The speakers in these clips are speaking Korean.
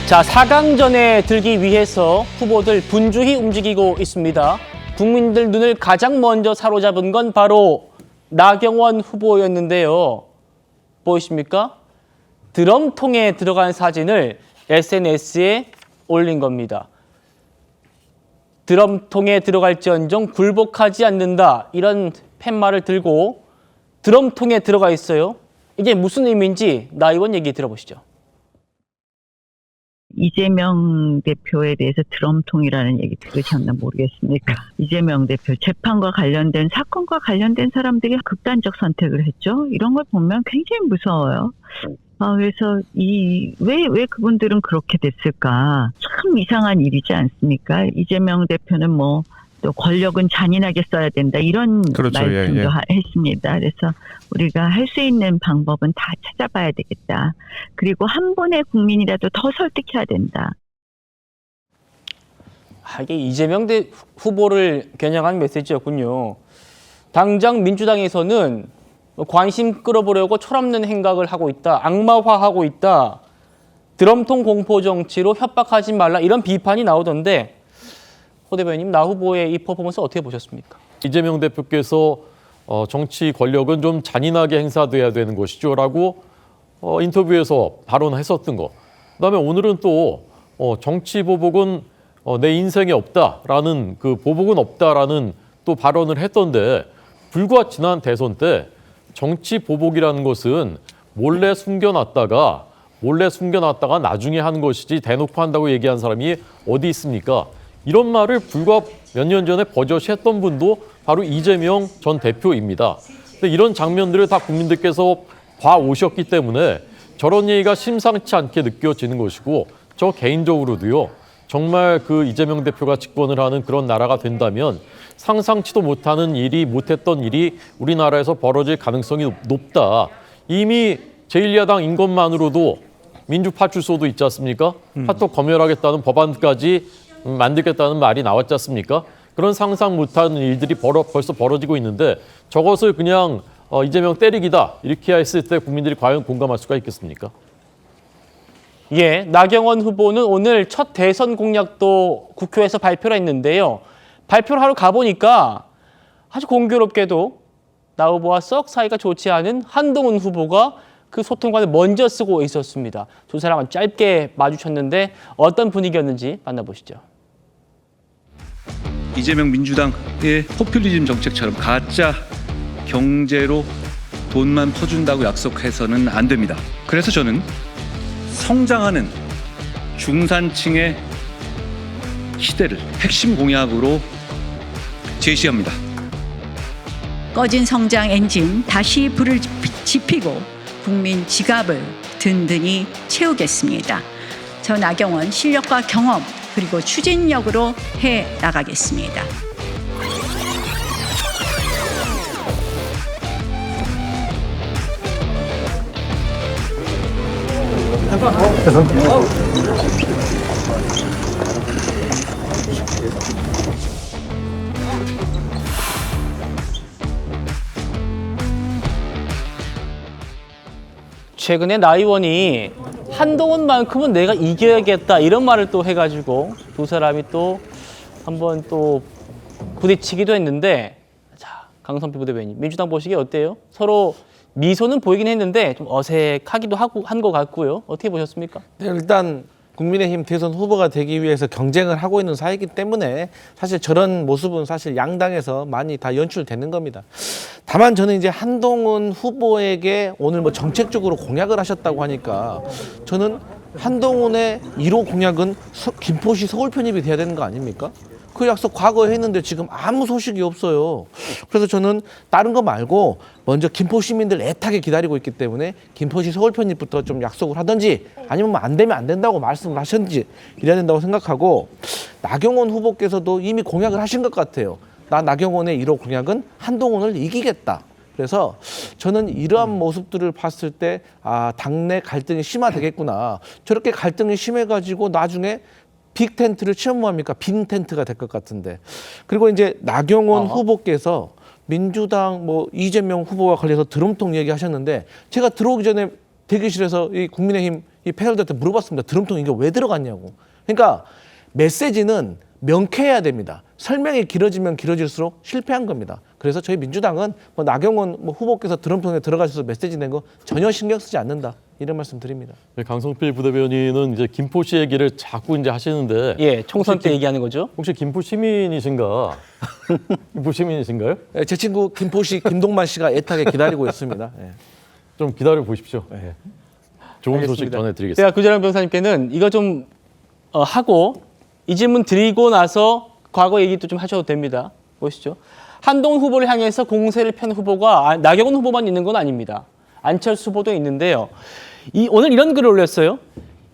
자, 4강전에 들기 위해서 후보들 분주히 움직이고 있습니다. 국민들 눈을 가장 먼저 사로잡은 건 바로 나경원 후보였는데요. 보이십니까? 드럼통에 들어간 사진을 SNS에 올린 겁니다. 드럼통에 들어갈지언정 굴복하지 않는다, 이런 팻말을 들고 드럼통에 들어가 있어요. 이게 무슨 의미인지 나 의원 얘기 들어보시죠. 이재명 대표에 대해서 드럼통이라는 얘기 들으셨나 모르겠습니까? 이재명 대표 재판과 관련된 사건과 관련된 사람들이 극단적 선택을 했죠. 이런 걸 보면 굉장히 무서워요. 그래서 왜 그분들은 그렇게 됐을까? 참 이상한 일이지 않습니까? 이재명 대표는 또 권력은 잔인하게 써야 된다, 이런 그렇죠. 말씀도 예. 했습니다. 그래서 우리가 할 수 있는 방법은 다 찾아봐야 되겠다. 그리고 한 번의 국민이라도 더 설득해야 된다. 이게 이재명 후보를 겨냥한 메시지였군요. 당장 민주당에서는 관심 끌어보려고 철없는 행각을 하고 있다, 악마화하고 있다, 드럼통 공포 정치로 협박하지 말라, 이런 비판이 나오던데, 호 대변인, 나 후보의 이 퍼포먼스 어떻게 보셨습니까? 이재명 대표께서 정치 권력은 좀 잔인하게 행사돼야 되는 것이죠 라고 인터뷰에서 발언했었던 거. 그다음에 오늘은 또 정치 보복은 내 인생에 없다라는, 그 보복은 없다라는 또 발언을 했던데, 불과 지난 대선 때 정치 보복이라는 것은 몰래 숨겨놨다가 나중에 하는 것이지 대놓고 한다고 얘기한 사람이 어디 있습니까? 이런 말을 불과 몇 년 전에 버젓이 했던 분도 바로 이재명 전 대표입니다. 근데 이런 장면들을 다 국민들께서 봐오셨기 때문에 저런 얘기가 심상치 않게 느껴지는 것이고, 저 개인적으로도요, 정말 그 이재명 대표가 집권을 하는 그런 나라가 된다면 상상치도 못했던 일이 우리나라에서 벌어질 가능성이 높다. 이미 제1야당인 것만으로도 민주파출소도 있지 않습니까? 파토 검열하겠다는 법안까지 만들겠다는 말이 나왔지 않습니까? 그런 상상 못한 일들이 벌써 벌어지고 있는데, 저것을 그냥 이재명 때리기다 이렇게 했을 때 국민들이 과연 공감할 수가 있겠습니까? 예, 나경원 후보는 오늘 첫 대선 공약도 국회에서 발표를 했는데요. 발표를 하러 가보니까 아주 공교롭게도 나 후보와 썩 사이가 좋지 않은 한동훈 후보가 그 소통관을 먼저 쓰고 있었습니다. 두 사람은 짧게 마주쳤는데 어떤 분위기였는지 만나보시죠. 이재명 민주당의 포퓰리즘 정책처럼 가짜 경제로 돈만 퍼준다고 약속해서는 안 됩니다. 그래서 저는 성장하는 중산층의 시대를 핵심 공약으로 제시합니다. 꺼진 성장 엔진 다시 불을 지피고 국민 지갑을 든든히 채우겠습니다. 저 나경원 실력과 경험 그리고 추진력으로 해 나가겠습니다. 최근에 나 의원이 한동훈만큼은 내가 이겨야겠다, 이런 말을 또 해가지고 두 사람이 또 한번 또 부딪히기도 했는데, 자, 강선필 부대변인, 민주당 보시기에 어때요? 서로 미소는 보이긴 했는데 좀 어색하기도 하고 한 것 같고요. 어떻게 보셨습니까? 네, 일단 국민의힘 대선 후보가 되기 위해서 경쟁을 하고 있는 사이기 때문에 사실 저런 모습은 사실 양당에서 많이 다 연출되는 겁니다. 다만 저는 이제 한동훈 후보에게 오늘 정책적으로 공약을 하셨다고 하니까, 저는 한동훈의 1호 공약은 김포시 서울 편입이 돼야 되는 거 아닙니까? 그 약속 과거에 했는데 지금 아무 소식이 없어요. 그래서 저는 다른 거 말고 먼저 김포 시민들 애타게 기다리고 있기 때문에 김포시 서울 편입부터 좀 약속을 하든지, 아니면 안 되면 안 된다고 말씀을 하셨는지 이래야 된다고 생각하고, 나경원 후보께서도 이미 공약을 하신 것 같아요. 나경원의 1호 공약은 한동훈을 이기겠다. 그래서 저는 이러한 모습들을 봤을 때 당내 갈등이 심화되겠구나. 저렇게 갈등이 심해가지고 나중에 빅 텐트를 치면 뭐합니까? 빈 텐트가 될 것 같은데. 그리고 이제 나경원 후보께서 민주당 이재명 후보와 관련해서 드럼통 얘기하셨는데, 제가 들어오기 전에 대기실에서 이 국민의힘 이 패널들한테 물어봤습니다. 드럼통 이게 왜 들어갔냐고. 그러니까 메시지는 명쾌해야 됩니다. 설명이 길어지면 길어질수록 실패한 겁니다. 그래서 저희 민주당은 뭐 나경원 후보께서 드럼통에 들어가셔서 메시지 낸 거 전혀 신경 쓰지 않는다. 이런 말씀 드립니다. 네, 강성필 부대변인은 이제 김포시 얘기를 자꾸 이제 하시는데 예, 총선 때 얘기하는 거죠. 혹시 김포 시민이신가? 김포 시민이신가요? 예, 제 친구 김포시 김동만 씨가 애타게 기다리고 있습니다. 예. 좀 기다려 보십시오. 네. 좋은 소식 알겠습니다. 전해드리겠습니다. 제가 구자랑 변호사님께는 이거 좀 하고 이 질문 드리고 나서 과거 얘기도 좀 하셔도 됩니다. 보시죠. 한동훈 후보를 향해서 공세를 편 후보가 나경원 후보만 있는 건 아닙니다. 안철수 후보도 있는데요. 오늘 이런 글을 올렸어요.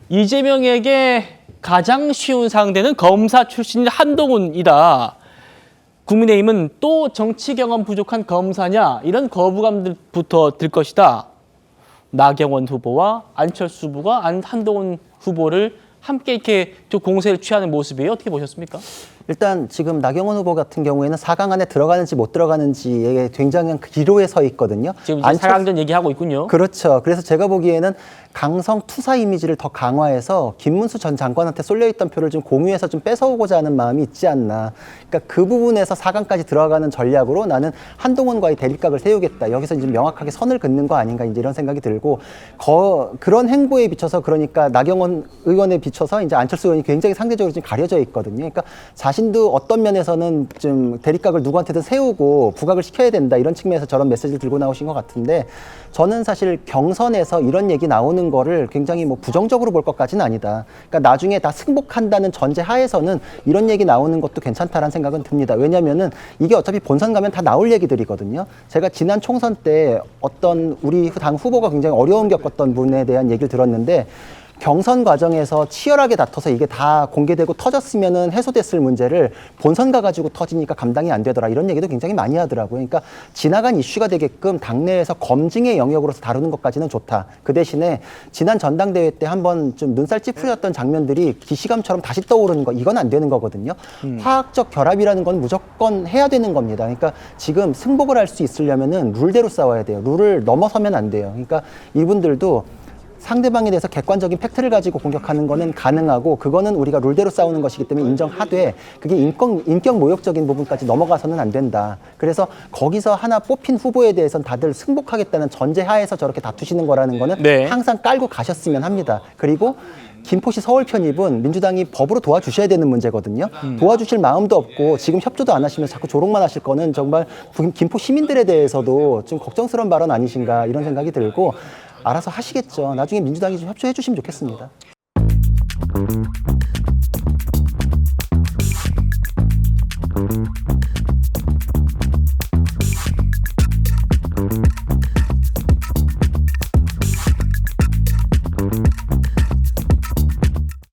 이재명에게 가장 쉬운 상대는 검사 출신인 한동훈이다. 국민의힘은 또 정치 경험 부족한 검사냐 이런 거부감부터 들 것이다. 나경원 후보와 안철수 후보가 한동훈 후보를 함께 이렇게 좀 공세를 취하는 모습이에요. 어떻게 보셨습니까? 일단 지금 나경원 후보 같은 경우에는 4강 안에 들어가는지 못 들어가는지에 굉장히 기로에 서 있거든요. 지금 이제 4강전 얘기하고 있군요. 그렇죠. 그래서 제가 보기에는 강성 투사 이미지를 더 강화해서 김문수 전 장관한테 쏠려있던 표를 좀 공유해서 좀 뺏어오고자 하는 마음이 있지 않나. 그러니까 그 부분에서 4강까지 들어가는 전략으로 나는 한동훈과의 대립각을 세우겠다. 여기서 이제 명확하게 선을 긋는 거 아닌가 이제 이런 생각이 들고 그런 행보에 비춰서 그러니까 나경원 의원에 비춰서 이제 안철수 의원이 굉장히 상대적으로 좀 가려져 있거든요. 그러니까 자신도 어떤 면에서는 좀 대립각을 누구한테든 세우고 부각을 시켜야 된다 이런 측면에서 저런 메시지를 들고 나오신 것 같은데 저는 사실 경선에서 이런 얘기 나오는 거를 굉장히 뭐 부정적으로 볼 것까지는 아니다. 그러니까 나중에 다 승복한다는 전제 하에서는 이런 얘기 나오는 것도 괜찮다라는 생각은 듭니다. 왜냐면은 이게 어차피 본선 가면 다 나올 얘기들이거든요. 제가 지난 총선 때 어떤 우리 당 후보가 굉장히 어려움 겪었던 분에 대한 얘기를 들었는데 경선 과정에서 치열하게 다퉈서 이게 다 공개되고 터졌으면은 해소됐을 문제를 본선 가가지고 터지니까 감당이 안 되더라 이런 얘기도 굉장히 많이 하더라고요. 그러니까 지나간 이슈가 되게끔 당내에서 검증의 영역으로서 다루는 것까지는 좋다. 그 대신에 지난 전당대회 때 한번 좀 눈살 찌푸렸던 장면들이 기시감처럼 다시 떠오르는 거 이건 안 되는 거거든요. 화학적 결합이라는 건 무조건 해야 되는 겁니다. 그러니까 지금 승복을 할 수 있으려면은 룰대로 싸워야 돼요. 룰을 넘어서면 안 돼요. 그러니까 이분들도 상대방에 대해서 객관적인 팩트를 가지고 공격하는 거는 가능하고 그거는 우리가 룰대로 싸우는 것이기 때문에 인정하되 그게 인격 모욕적인 부분까지 넘어가서는 안 된다. 그래서 거기서 하나 뽑힌 후보에 대해서는 다들 승복하겠다는 전제하에서 저렇게 다투시는 거라는 거는 네. 항상 깔고 가셨으면 합니다. 그리고 김포시 서울 편입은 민주당이 법으로 도와주셔야 되는 문제거든요. 도와주실 마음도 없고 지금 협조도 안 하시면서 자꾸 조롱만 하실 거는 정말 김포 시민들에 대해서도 좀 걱정스러운 발언 아니신가 이런 생각이 들고 알아서 하시겠죠. 나중에 민주당이 좀 협조해 주시면 좋겠습니다.